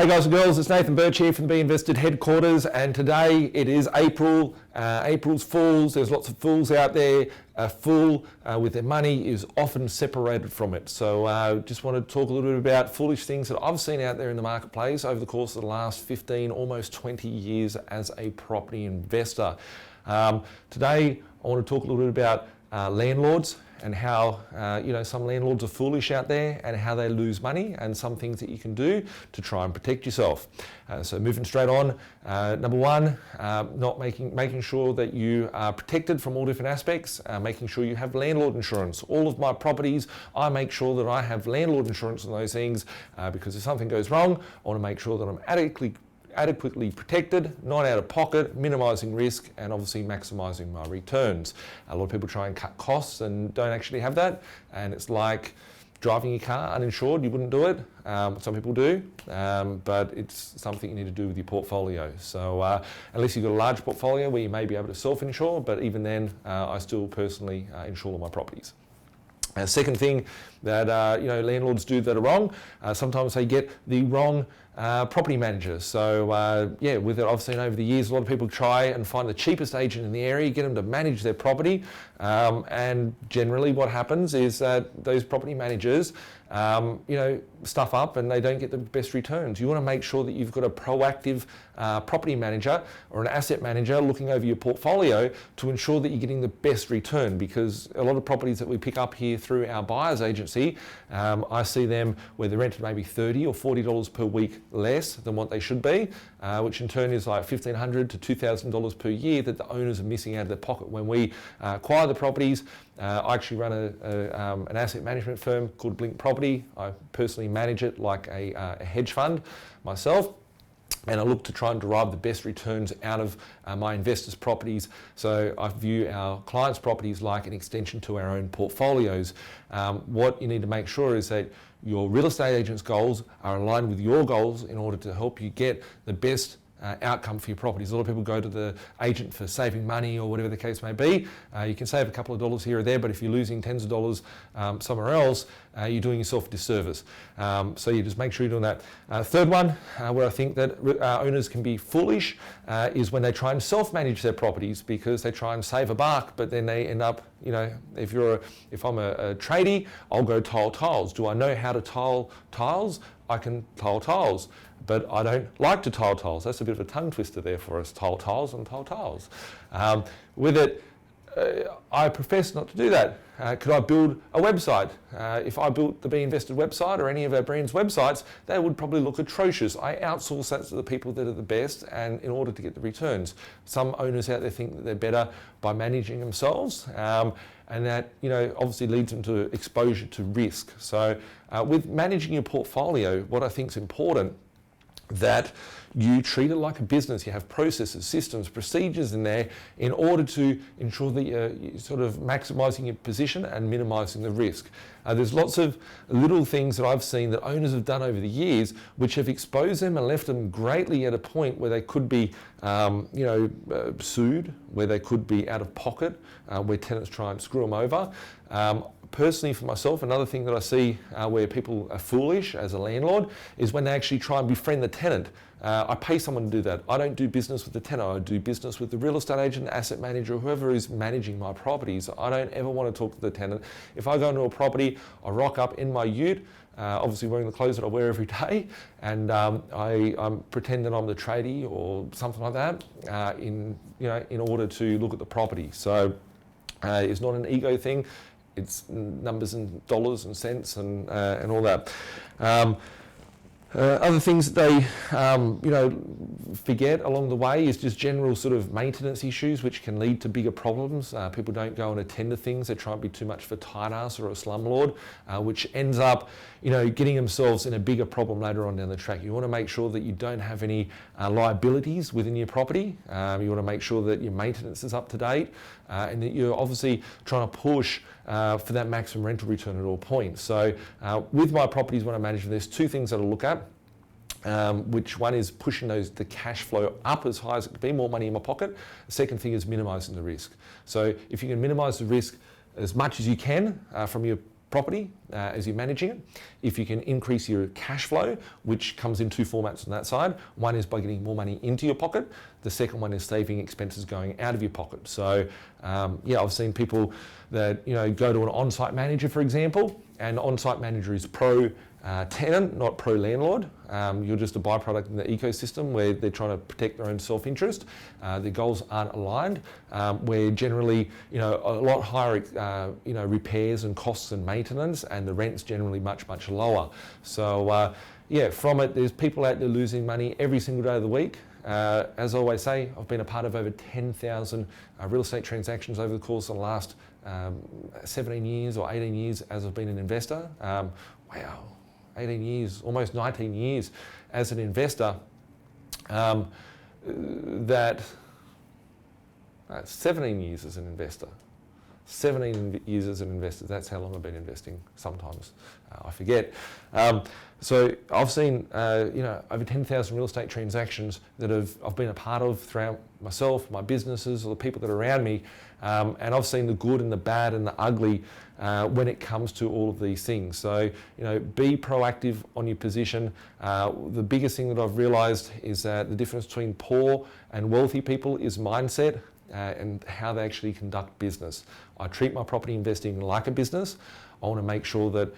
Hey guys and girls, it's Nathan Birch here from the B.Invested headquarters, and today it is April. April's fools. There's lots of fools out there. A fool with their money is often separated from it. So just want to talk a little bit about foolish things that I've seen out there in the marketplace over the course of the last 15, almost 20 years as a property investor. Today I want to talk a little bit about landlords and how some landlords are foolish out there and how they lose money, and some things that you can do to try and protect yourself. So moving straight on, number one, making sure that you are protected from all different aspects, making sure you have landlord insurance. All of my properties, I make sure that I have landlord insurance on those things because if something goes wrong, I want to make sure that I'm adequately protected, not out of pocket, minimising risk, and obviously maximising my returns. A lot of people try and cut costs and don't actually have that, and it's like driving your car uninsured. You wouldn't do it. Some people do, but it's something you need to do with your portfolio. So unless you've got a large portfolio where you may be able to self-insure, but even then I still personally insure all my properties. Second thing that landlords do that are wrong, sometimes they get the wrong property managers. So with it, I've seen over the years a lot of people try and find the cheapest agent in the area, get them to manage their property, and generally what happens is that those property managers stuff up and they don't get the best returns. You want to make sure that you've got a proactive property manager or an asset manager looking over your portfolio to ensure that you're getting the best return, because a lot of properties that we pick up here through our buyer's agency, I see them where they're rented maybe $30 or $40 per week less than what they should be, which in turn is like $1,500 to $2,000 per year that the owners are missing out of their pocket. When we acquire the properties, I actually run an asset management firm called Blink Property. I personally manage it like a hedge fund myself, and I look to try and derive the best returns out of my investors' properties. So I view our clients' properties like an extension to our own portfolios. What you need to make sure is that your real estate agent's goals are aligned with your goals in order to help you get the best outcome for your properties. A lot of people go to the agent for saving money or whatever the case may be. You can save a couple of dollars here or there, but if you're losing tens of dollars somewhere else, you're doing yourself a disservice. So you just make sure you're doing that. Third one, where I think that owners can be foolish, is when they try and self-manage their properties, because they try and save a buck, but then they end up, if I'm a tradie, I'll go tile tiles. Do I know how to tile tiles? I can tile tiles, but I don't like to tile tiles. That's a bit of a tongue twister there for us, tile tiles and tile tiles. With it, I profess not to do that. Could I build a website? If I built the B.Invested website or any of our brand's websites, they would probably look atrocious. I outsource that to the people that are the best, and in order to get the returns. Some owners out there think that they're better by managing themselves, and that obviously leads them to exposure to risk. So with managing your portfolio, what I think is important, that you treat it like a business. You have processes, systems, procedures in there in order to ensure that you're sort of maximising your position and minimising the risk. There's lots of little things that I've seen that owners have done over the years which have exposed them and left them greatly at a point where they could be sued, where they could be out of pocket, where tenants try and screw them over. Personally, for myself, another thing that I see where people are foolish as a landlord is when they actually try and befriend the tenant. I pay someone to do that. I don't do business with the tenant. I do business with the real estate agent, asset manager, whoever is managing my properties. I don't ever want to talk to the tenant. If I go into a property, I rock up in my ute, obviously wearing the clothes that I wear every day, and I pretend that I'm the tradie or something like that in order to look at the property. So it's not an ego thing. It's numbers and dollars and cents and all that. Other things that they forget along the way is just general sort of maintenance issues, which can lead to bigger problems. People don't go and attend to things. They try and be too much of a tight ass or a slumlord, which ends up getting themselves in a bigger problem later on down the track. You want to make sure that you don't have any liabilities within your property. You want to make sure that your maintenance is up to date, and that you're obviously trying to push for that maximum rental return at all points. So with my properties when I manage them, there's two things that I look at. Which one is pushing the cash flow up as high as it can be, more money in my pocket. The second thing is minimising the risk. So if you can minimise the risk as much as you can from your property as you're managing it. If you can increase your cash flow, which comes in two formats on that side. One is by getting more money into your pocket. The second one is saving expenses going out of your pocket. So I've seen people that go to an on-site manager, for example, and the on-site manager is pro tenant, not pro landlord. You're just a byproduct in the ecosystem where they're trying to protect their own self-interest. Their goals aren't aligned. Where generally, a lot higher, repairs and costs and maintenance, and the rent's generally much, much lower. So from it, there's people out there losing money every single day of the week. As I always say, I've been a part of over 10,000 real estate transactions over the course of the last 17 years or 18 years as I've been an investor. Wow, 18 years, almost 19 years as an investor. 17 years as an investor. 17 years as an investor, that's how long I've been investing. Sometimes I forget. So I've seen over 10,000 real estate transactions that I've been a part of throughout myself, my businesses, or the people that are around me, and I've seen the good and the bad and the ugly when it comes to all of these things. So be proactive on your position. The biggest thing that I've realised is that the difference between poor and wealthy people is mindset. And how they actually conduct business. I treat my property investing like a business. I want to make sure that,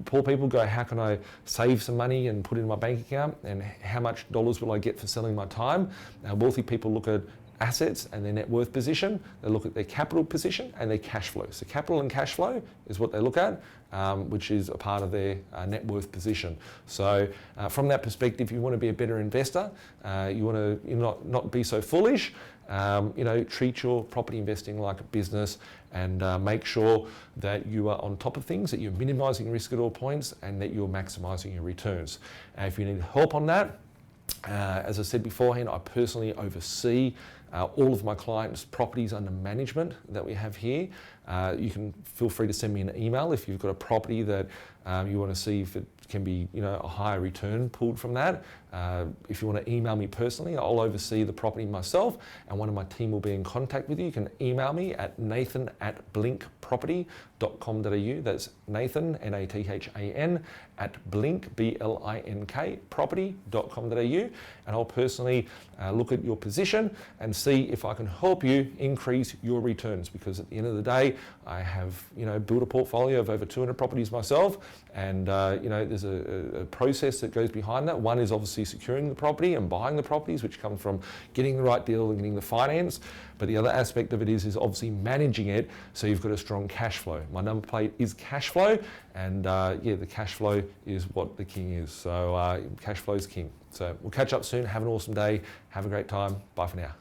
poor people go, how can I save some money and put it in my bank account, and how much dollars will I get for selling my time? Wealthy people look at assets and their net worth position. They look at their capital position and their cash flow. So capital and cash flow is what they look at, which is a part of their net worth position. So from that perspective, you want to be a better investor. You want to not be so foolish. Treat your property investing like a business, and make sure that you are on top of things, that you're minimising risk at all points, and that you're maximising your returns. If you need help on that, as I said beforehand, I personally oversee all of my clients' properties under management that we have here. You can feel free to send me an email if you've got a property that you want to see if it can be a higher return pulled from that. If you want to email me personally, I'll oversee the property myself, and one of my team will be in contact with you. You can email me at nathan@blinkproperty.com.au. That's Nathan, Nathan, @blink, BLINK, property.com.au, and I'll personally look at your position and see if I can help you increase your returns, because at the end of the day, I have built a portfolio of over 200 properties myself, and there's a process that goes behind that. One is obviously securing the property and buying the properties, which comes from getting the right deal and getting the finance, but the other aspect of it is obviously managing it so you've got a strong cash flow. My number plate is cash flow, and the cash flow is what the king is. So cash flow is king. So we'll catch up soon. Have an awesome day. Have a great time. Bye for now.